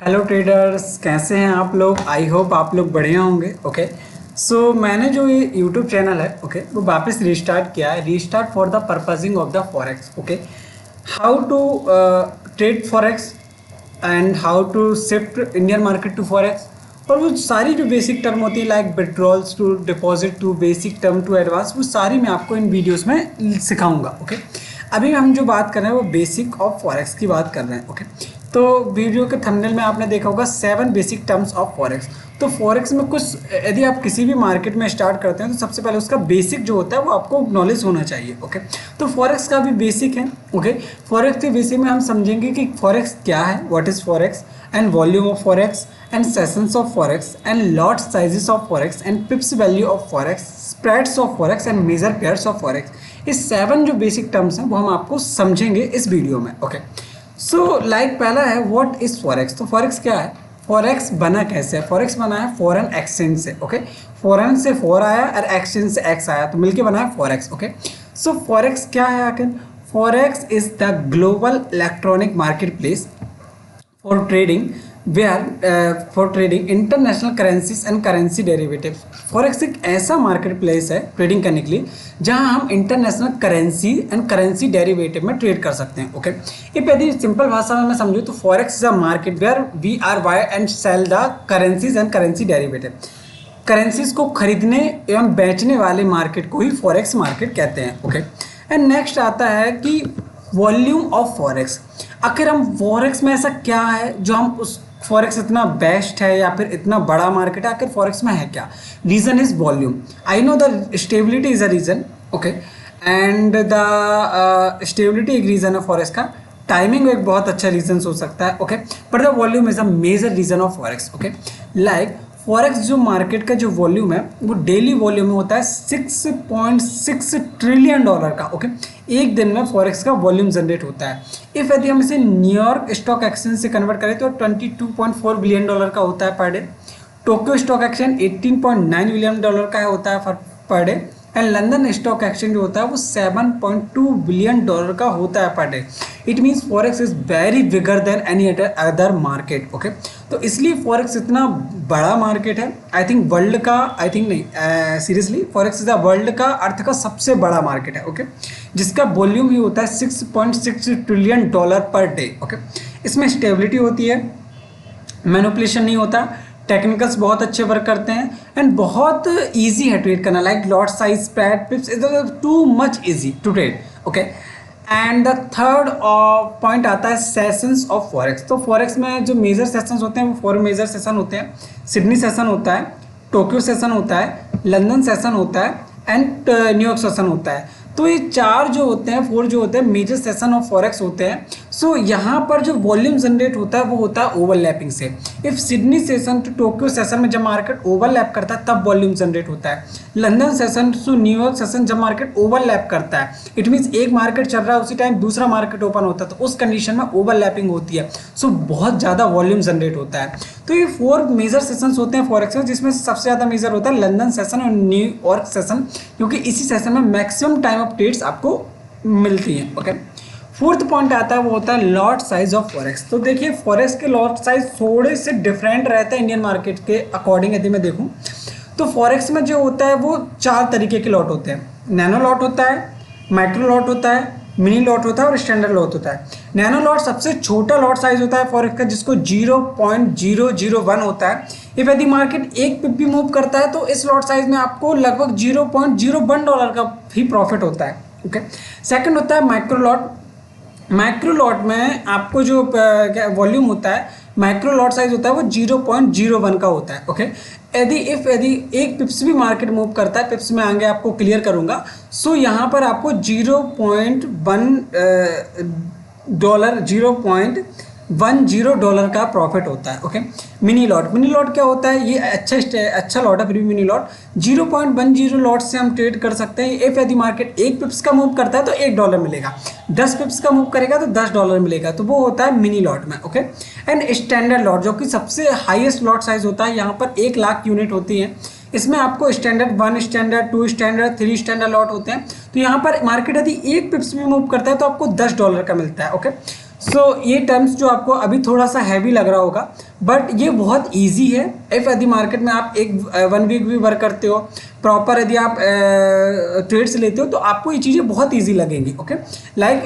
Hello traders, कैसे हैं आप लोग। आई होप आप लोग बढ़िया होंगे। ओके, सो मैंने जो ये यूट्यूब चैनल है वो वापस रीस्टार्ट किया है। Restart for the purposing of the forex. How to trade forex and how to shift Indian market to forex. और वो सारी जो बेसिक टर्म होती है like withdrawals to deposit to basic term to advance, वो सारी मैं आपको इन वीडियोस में सिखाऊंगा। अभी हम जो बात कर रहे हैं वो बेसिक ऑफ फॉरेक्स की बात कर रहे हैं। तो वीडियो के थंबनेल में आपने देखा होगा 7 बेसिक टर्म्स ऑफ फॉरेक्स। तो फॉरेक्स में कुछ, यदि आप किसी भी मार्केट में स्टार्ट करते हैं तो सबसे पहले उसका बेसिक जो होता है वो आपको नॉलेज होना चाहिए। तो फॉरेक्स का भी बेसिक है। फॉरेक्स के बेसिक में हम समझेंगे कि फॉरेक्स क्या है, what is forex, and volume of forex, and sessions of forex, and lot sizes of forex, and pips value of forex, spreads of forex, and major pairs of forex. ये 7 जो basic terms हैं वो हम आपको समझेंगे इस video में। So like पहला है व्हाट इज फॉरेक्स। तो फॉरेक्स क्या है, फॉरेक्स बना कैसे है। फॉरेक्स बना है फॉरेन एक्सचेंज से। फॉरेन से फॉर आया और एक्सचेंज से एक्स आया तो मिलके बना है फॉरेक्स। सो फॉरेक्स क्या है आखिर। Forex is the global electronic market place for trading for trading international currencies and currency derivative. Forex एक ऐसा मार्केट प्लेस है ट्रेडिंग करने के लिए जहां हम international currency and currency derivative में ट्रेड कर सकते हैं। इफ यदि सिंपल भाषा में मैं समझूँ तो forex is a market where we are buy and sell the currencies and currency derivative. Currencies को खरीदने एवं बेचने वाले मार्केट को ही फॉरेक्स मार्केट कहते हैं। एंड नेक्स्ट आता है कि वॉल्यूम ऑफ फॉरेक्स। आखिर हम फॉरेक्स में ऐसा क्या है जो हम उस फॉरेक्स इतना बेस्ट है या फिर इतना बड़ा मार्केट है, आखिर फॉरेक्स में है क्या। Reason is volume. I know the stability is a reason. And the stability एक रीजन है फॉरेक्स का। टाइमिंग एक बहुत अच्छा रीजन हो सकता है। But the volume is a major reason of forex. Like forex जो मार्केट का जो वॉल्यूम है वो डेली वॉल्यूम में होता है 6.6 ट्रिलियन डॉलर का। एक दिन में फॉरेक्स का वॉल्यूम जनरेट होता है। इफ यदि हम इसे न्यूयॉर्क स्टॉक एक्सचेंज से कन्वर्ट करें तो 22.4 बिलियन डॉलर का होता है per day. Tokyo stock exchange 18.9 billion dollar का होता है per day. And London stock exchange जो होता है वो 7.2 बिलियन डॉलर का होता है per day. It means forex is very bigger than any other market. तो इसलिए फॉरेक्स इतना बड़ा मार्केट है। आई थिंक वर्ल्ड का, आई थिंक नहीं, seriously forex is the world का अर्थ का सबसे बड़ा मार्केट है। जिसका वॉल्यूम ही होता है 6.6 ट्रिलियन डॉलर पर डे। इसमें स्टेबिलिटी होती है, मैनिपुलेशन नहीं होता, टेक्निकल्स बहुत अच्छे वर्क करते हैं, एंड बहुत इजी है ट्रेड करना। Like lot size, spread, pips, is too much easy to trade. And the third point आता है सेशंस ऑफ फॉरेक्स। तो फॉरेक्स में जो मेजर सेशंस होते हैं वो 4 मेजर सेशन होते हैं। सिडनी सेशन होता है, टोक्यो सेशन होता है, लंदन सेशन होता है, एंड न्यूयॉर्क सेशन होता है। तो ये 4 जो होते हैं, 4 जो होते हैं मेजर सेशन ऑफ फॉरेक्स होते हैं। सो यहाँ पर जो वॉल्यूम जनरेट होता है वो होता है ओवरलैपिंग से। If Sydney session to Tokyo session में जब मार्केट ओवरलैप करता है तब वॉल्यूम जनरेट होता है। London session to New York session जब मार्केट ओवरलैप करता है, इट मीन्स एक मार्केट चल रहा है उसी टाइम दूसरा मार्केट ओपन होता है, तो उस कंडीशन में ओवरलैपिंग होती है। सो बहुत ज़्यादा वॉल्यूम जनरेट होता है। तो ये 4 मेजर सेशंस होते हैं फॉरेक्स में, जिसमें सबसे ज़्यादा मेजर होता है लंदन सेशन और न्यूयॉर्क सेशन, क्योंकि इसी सेशन में मैक्सिमम टाइम ऑफ ट्रेड्स आपको मिलती हैं। फोर्थ पॉइंट आता है वो होता है लॉट साइज ऑफ फॉरेक्स। तो देखिए फॉरेक्स के लॉट साइज थोड़े से डिफरेंट रहते हैं इंडियन मार्केट के अकॉर्डिंग। यदि मैं देखूं तो फॉरेक्स में जो होता है वो 4 तरीके के लॉट होते हैं। नैनो लॉट होता है, माइक्रो लॉट होता है, मिनी लॉट होता है और स्टैंडर्ड लॉट होता है। नैनो लॉट सबसे छोटा लॉट साइज होता है फॉरेक्स का, जिसको 0.001 होता है। इफ यदि मार्केट एक पिप भी मूव करता है तो इस लॉट साइज में आपको लगभग 0.01 डॉलर का ही प्रॉफिट होता है। सेकंड होता है माइक्रो लॉट। माइक्रो लॉट में आपको जो वॉल्यूम होता है, माइक्रो लॉट साइज होता है वो 0.01 का होता है। यदि एक पिप्स भी मार्केट मूव करता है, पिप्स में आगे आपको क्लियर करूंगा। सो यहाँ पर आपको 0.1 डॉलर 0.10 डॉलर का प्रॉफिट होता है। मिनी लॉट क्या होता है, ये अच्छा लॉट है। फिर भी मिनी लॉट 0.10 लॉट से हम ट्रेड कर सकते हैं। इफ यदि मार्केट 1 पिप्स का मूव करता है तो $1 मिलेगा, 10 पिप्स का मूव करेगा तो $10 मिलेगा, तो वो होता है मिनी लॉट में। एंड स्टैंडर्ड लॉट जो कि सबसे हाईएस्ट लॉट साइज होता है, यहाँ पर 1 लाख यूनिट होती है। इसमें आपको standard 1 standard 2 standard 3 standard lot होते हैं। तो यहाँ पर मार्केट यदि 1 पिप्स भी मूव करता है तो आपको $10 का मिलता है। सो ये टर्म्स जो आपको अभी थोड़ा सा हैवी लग रहा होगा, बट ये बहुत इजी है। इफ यदि मार्केट में आप एक 1 वीक भी वर्क करते हो प्रॉपर, यदि आप ट्रेड्स लेते हो तो आपको ये चीज़ें बहुत इजी लगेंगी। ओके, लाइक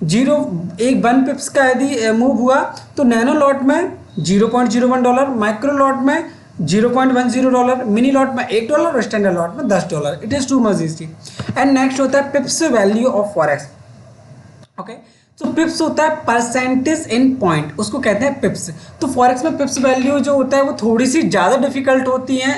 1 पिप्स का यदि मूव हुआ तो नैनो लॉट में $0.01, माइक्रो लॉट में $0.10, मिनी लॉट में $1 और स्टैंडर्ड लॉट में $10। It is to much easy. And next होता है पिप्स वैल्यू ऑफ फॉरेक्स। ओके, तो पिप्स होता है परसेंटेज इन पॉइंट, उसको कहते हैं पिप्स। तो फॉरेक्स में पिप्स वैल्यू जो होता है वो थोड़ी सी ज़्यादा डिफिकल्ट होती है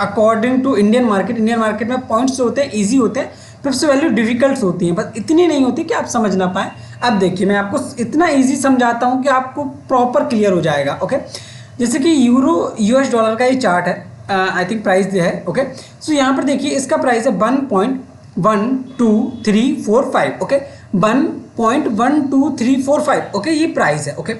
according to Indian market. Indian market में पॉइंट्स जो होते हैं ईजी होते हैं, पिप्स वैल्यू डिफिकल्ट होती हैं, बस इतनी नहीं होती कि आप समझ ना पाएँ। अब देखिए मैं आपको इतना ईजी समझाता हूँ कि आपको प्रॉपर क्लियर हो जाएगा। ओके, जैसे कि यूरो US डॉलर का ये चार्ट है, आई थिंक प्राइस दिया है। ओके, सो यहाँ पर देखिए इसका प्राइस है 1.12345। ओके, 1.12345। ओके, ये प्राइस है। ओके,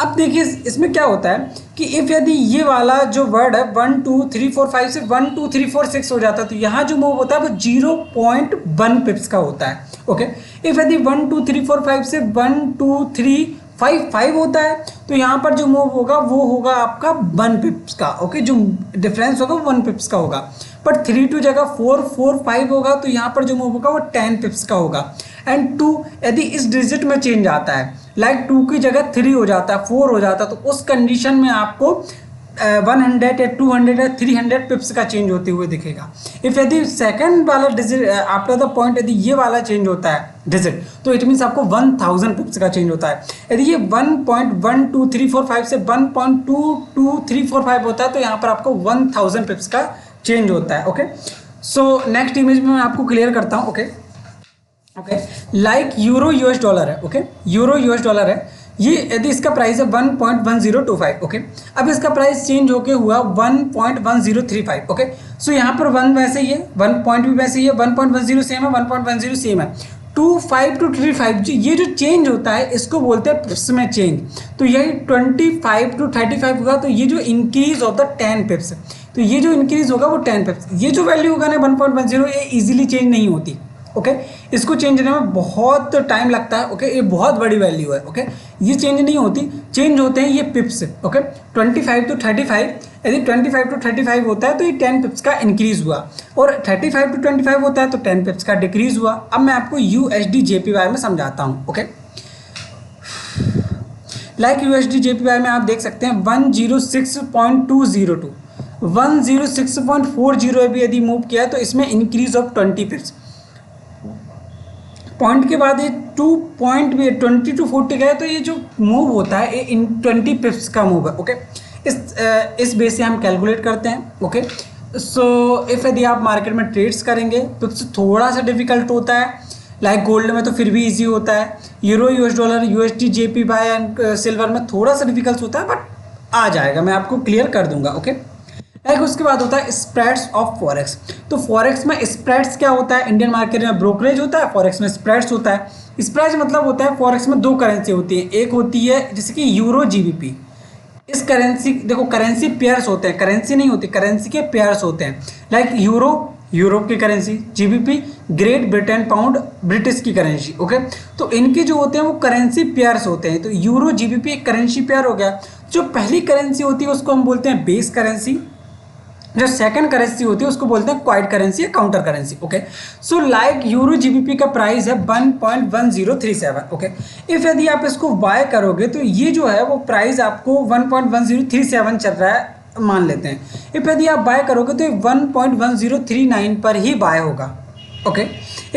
अब देखिए इसमें क्या होता है कि इफ़ यदि ये वाला जो वर्ड है 12345 से 12346 हो जाता है तो यहाँ जो मूव होता है वो 0.1 पिप्स का होता है। ओके, इफ़ यदि 12345 से 12355 होता है तो यहाँ पर जो मूव होगा वो होगा आपका 1 पिप्स का। ओके, जो डिफरेंस होगा वो 1 पिप्स का होगा। पर 3 टू जगह 445 होगा तो यहाँ पर जो मूव होगा वो 10 पिप्स का होगा। एंड 2 यदि इस डिजिट में चेंज आता है, लाइक 2 की जगह 3 हो जाता है, 4 हो जाता है, तो उस कंडीशन में आपको 100 या 200 या 300 पिप्स का चेंज होते हुए दिखेगा। इफ यदि सेकंड वाला डिजिट आफ्टर द पॉइंट यदि ये वाला चेंज होता है डिजिट तो इट मीन्स आपको 1000 पिप्स का चेंज होता है। यदि ये 1.12345 से 1.22345 होता है तो यहाँ पर आपको 1000 पिप्स का चेंज होता है। ओके, सो नेक्स्ट इमेज में मैं आपको क्लियर करता हूँ। Okay, like euro US dollar है। ओके, यूरो US डॉलर है, ये यदि इसका प्राइस है 1.1025। ओके, अब इसका प्राइस चेंज होके हुआ 1.1035। ओके, सो यहाँ पर 1 वैसे ही है, 1 पॉइंट भी वैसे ही है, 1.10 सेम है, 1.10 सेम है। 25 to 35 ये जो चेंज होता है इसको बोलते हैं पिप्स में चेंज। तो यही 25 to 35 होगा तो ये जो इंक्रीज ऑफ द 10 पिप्स, तो ये जो इंक्रीज होगा वो 10 पिप्स। ये जो वैल्यू होगा ना 1.10 ये इजीली चेंज नहीं होती। ओके, इसको चेंज करने में बहुत टाइम लगता है। ओके, ये बहुत बड़ी वैल्यू है। ओके, ये चेंज नहीं होती, चेंज होते हैं ये पिप्स। ओके, 25 to 35, यदि 25 to 35 होता है तो ये 10 पिप्स का इंक्रीज हुआ, और 35 to 25 होता है तो 10 पिप्स का डिक्रीज हुआ। अब मैं आपको USD JPY में समझाता हूँ। ओके, लाइक USD JPY में आप देख सकते हैं 106.202, 106.40 भी यदि मूव किया है तो इसमें इंक्रीज ऑफ 20 पिप्स। पॉइंट के बाद ये 2 पॉइंट भी 20 to 40 गए तो ये जो मूव होता है ये 20 पिप्स का मूव है। ओके, इस बेस से हम कैलकुलेट करते हैं। ओके, सो इफ़ यदि आप मार्केट में ट्रेड्स करेंगे पिप्स थोड़ा सा डिफिकल्ट होता है, लाइक गोल्ड में तो फिर भी इजी होता है, euro US dollar USD JPY and silver में थोड़ा सा डिफिकल्ट होता है, बट आ जाएगा, मैं आपको क्लियर कर दूंगा। ओके, लाइक उसके बाद होता है स्प्रेड्स ऑफ फॉरेक्स। तो फॉरेक्स में स्प्रेड्स क्या होता है, इंडियन मार्केट में ब्रोकरेज होता है, फॉरेक्स में स्प्रेड्स होता है। स्प्रेड्स मतलब होता है फॉरेक्स में 2 करेंसी होती है, एक होती है जैसे कि यूरो GBP। इस करेंसी देखो करेंसी पेयर्स होते हैं, करेंसी नहीं होती, करेंसी के पेयर्स होते हैं। लाइक यूरो यूरोप की currency, GBP great Britain pound British की करेंसी। ओके, तो इनके जो होते हैं वो करेंसी पेयर्स होते हैं। तो यूरो GBP एक करेंसी पेयर हो गया। जो पहली करेंसी होती है उसको हम बोलते हैं बेस करेंसी, जो सेकंड करेंसी होती है उसको बोलते हैं क्वाइट करेंसी या counter currency. Okay, so like euro GBP का प्राइस है 1.1037। ओके, इफ यदि आप इसको बाय करोगे तो ये जो है वो प्राइस आपको 1.1037 चल रहा है मान लेते हैं। इफ यदि आप बाय करोगे तो 1.1039 पर ही बाय होगा। ओके,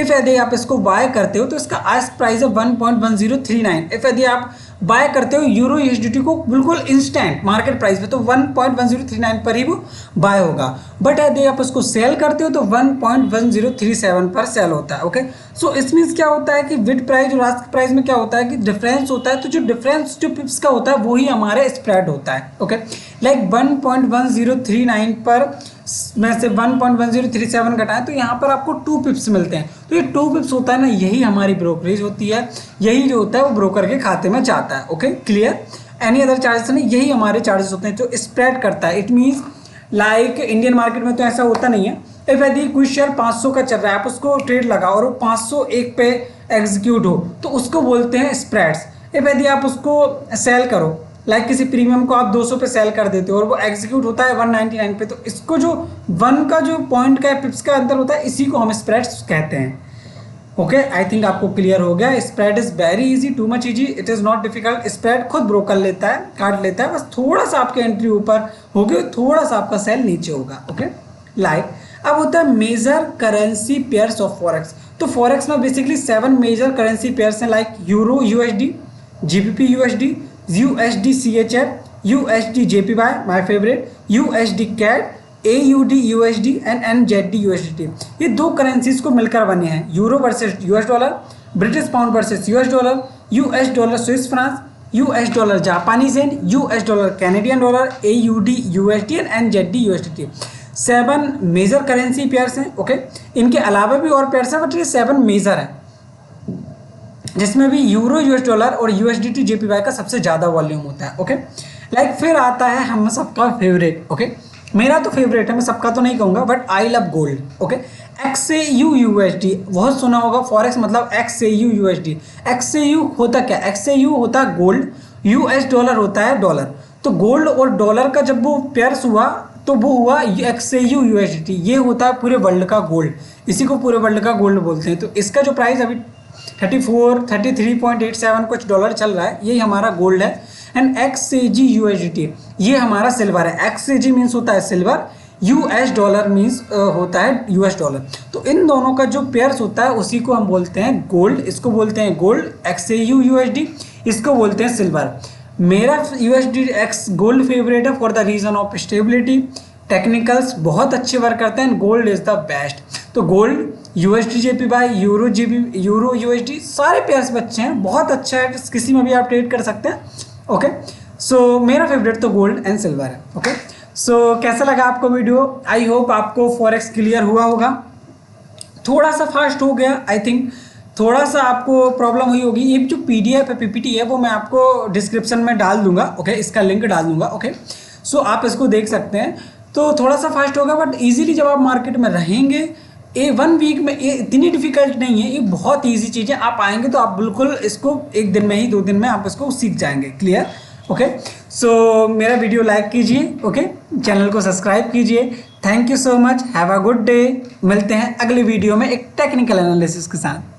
इफ यदि आप इसको बाय करते हो तो इसका आस्क प्राइस है 1.1039। इफ यदि आप बाय करते हो यूरो USDT को बिल्कुल इंस्टेंट मार्केट प्राइस पे तो 1.1039 पर ही वो बाय होगा। बट यदि आप उसको सेल करते हो तो 1.1037 पर सेल होता है। ओके, सो इस मीन्स क्या होता है कि बिड प्राइस और आस्क प्राइस में क्या होता है कि डिफरेंस होता है, तो जो डिफरेंस जो पिप्स का होता है वही हमारे स्प्रेड होता है। ओके, लाइक 1.1039 पर में से 1.1037 घटाएं तो यहाँ पर आपको 2 पिप्स मिलते हैं। तो ये 2 पिप्स होता है ना, यही हमारी ब्रोकरेज होती है, यही जो होता है वो ब्रोकर के खाते में जाता है। Okay, clear? Any other charges नहीं, यही हमारे चार्जेस होते हैं जो स्प्रेड करता है। It means like Indian market में तो ऐसा होता नहीं है। इफ यदि कोई शेयर 500 का चल रहा है, आप उसको ट्रेड लगाओ और वो 501 पे एग्जीक्यूट हो तो उसको बोलते हैं स्प्रेड्स। इफ यदि आप उसको सेल करो, लाइक किसी प्रीमियम को आप 200 पे सेल कर देते हो और वो एग्जीक्यूट होता है 199 पे, तो इसको जो 1 का जो पॉइंट का पिप्स का अंतर होता है, इसी को हम स्प्रेड्स कहते हैं। ओके, आई थिंक आपको क्लियर हो गया। Spread is very easy, to much easy, it is not difficult. Spread खुद ब्रोकर लेता है, काट लेता है, बस थोड़ा सा आपके एंट्री ऊपर होगी, थोड़ा सा आपका सेल नीचे होगा। ओके, लाइक अब होता है major currency pairs of forex. तो फॉरेक्स में बेसिकली 7 मेजर करेंसी पेयर्स हैं, like euro USD, GBP USD, USD CHF, USD JPY my favourite, USD CAD, AUD USD and NZD USD। ये 2 currencies को मिलकर बने हैं, euro versus US dollar, British pound versus US dollar, US dollar Swiss franc, US dollar Japanese yen, US dollar Canadian dollar, AUD USD and NZD USD। 7 major currency pairs हैं। Okay, इनके अलावा भी और pairs हैं, but ये 7 major हैं, जिसमें भी यूरो यूएस डॉलर और USDT JPY का सबसे ज़्यादा वॉल्यूम होता है। ओके, लाइक फिर आता है हम सबका फेवरेट। ओके, मेरा तो फेवरेट है, मैं सबका तो नहीं कहूँगा, but I love gold. Okay, XAU USD बहुत सुना होगा, फॉरेक्स मतलब XAU USD। XAU होता क्या? XAU होता है गोल्ड, यूएस डॉलर होता है डॉलर। तो गोल्ड और डॉलर का जब वो पेयर्स हुआ तो वो हुआ XAU USD। ये होता है पूरे वर्ल्ड का गोल्ड, इसी को पूरे वर्ल्ड का गोल्ड बोलते हैं। तो इसका जो प्राइस अभी 33.87 कुछ डॉलर चल रहा है, यही हमारा गोल्ड है। एंड XAG USD ये हमारा सिल्वर है। XAG मीन्स होता है सिल्वर, US डॉलर मीन्स होता है US डॉलर। तो इन दोनों का जो पेयर्स होता है उसी को हम बोलते हैं गोल्ड, इसको बोलते हैं गोल्ड XAU USD, इसको बोलते हैं सिल्वर। मेरा USD X गोल्ड फेवरेट है for the reason of stability, technicals बहुत अच्छे वर्क करते हैं, गोल्ड इज द बेस्ट। तो gold, USD JPY, euro USD सारे पेयर्स बच्चे हैं, बहुत अच्छा है, किसी में भी आप ट्रेड कर सकते हैं। ओके, सो मेरा फेवरेट तो गोल्ड एंड सिल्वर है। ओके, सो कैसा लगा आपको वीडियो? आई होप आपको फॉरेक्स क्लियर हुआ होगा। थोड़ा सा फास्ट हो गया, आई थिंक थोड़ा सा आपको प्रॉब्लम हुई होगी। ये जो PDF है, PPT है, वो मैं आपको डिस्क्रिप्शन में डाल दूंगा। ओके, इसका लिंक डाल दूंगा। ओके, सो आप इसको देख सकते हैं। तो थोड़ा सा फास्ट होगा, बट ईजिली जब आप मार्केट में रहेंगे, ये 1 वीक में ये इतनी डिफिकल्ट नहीं है, ये बहुत ईजी चीज़ है। आप आएंगे तो आप बिल्कुल इसको 1 दिन में ही 2 दिन में आप इसको सीख जाएंगे। क्लियर? ओके, सो मेरा वीडियो लाइक कीजिए। ओके, चैनल को सब्सक्राइब कीजिए। Thank you so much, have a good day. मिलते हैं अगले वीडियो में एक टेक्निकल एनालिसिस के साथ।